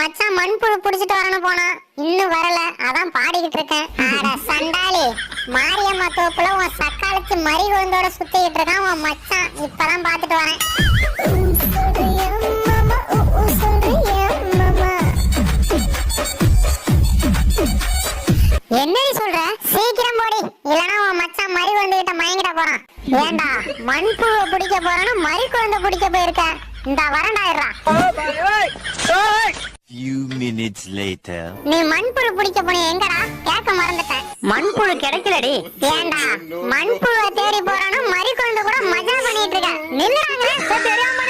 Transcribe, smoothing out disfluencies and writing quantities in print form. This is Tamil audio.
மச்சான் மண்புழு புடிச்சிட்டு வரணும் போனா இன்னும் வரல. அதான் பாடிக்கிட்டு இருக்கேன். அட சண்டாளி, மாரியம்மா தோப்புல உன் சக்காலத்து மறிகொழுந்தோட சுத்திக்கிட்டு இருக்கான் உன் மச்சான். இப்பதான் பாத்துட்டு வரேன். என்னடி சொல்ற? சீக்கிரம் போடி, இல்லனா உன் மச்சான் மறிகொழுந்து கிட்ட மயங்கிட போறான். ஏண்டா மண்புழு பிடிக்க போறானு மறிகொழுந்து பிடிக்க போயிருக்க? இந்த வரண்டாயிரா. Few minutes later. நீ மண்புழு பிடிக்க போன எங்கடா? கேட்க மறந்துட்டேன். மண்புழு கிடைக்கலடி. ஏண்டா மண்புழுவை தேடி போறானு மறிகொழுந்து கூட மஜா பண்ணிட்டு இருக்க. நில்லுறாங்க. தெரியாம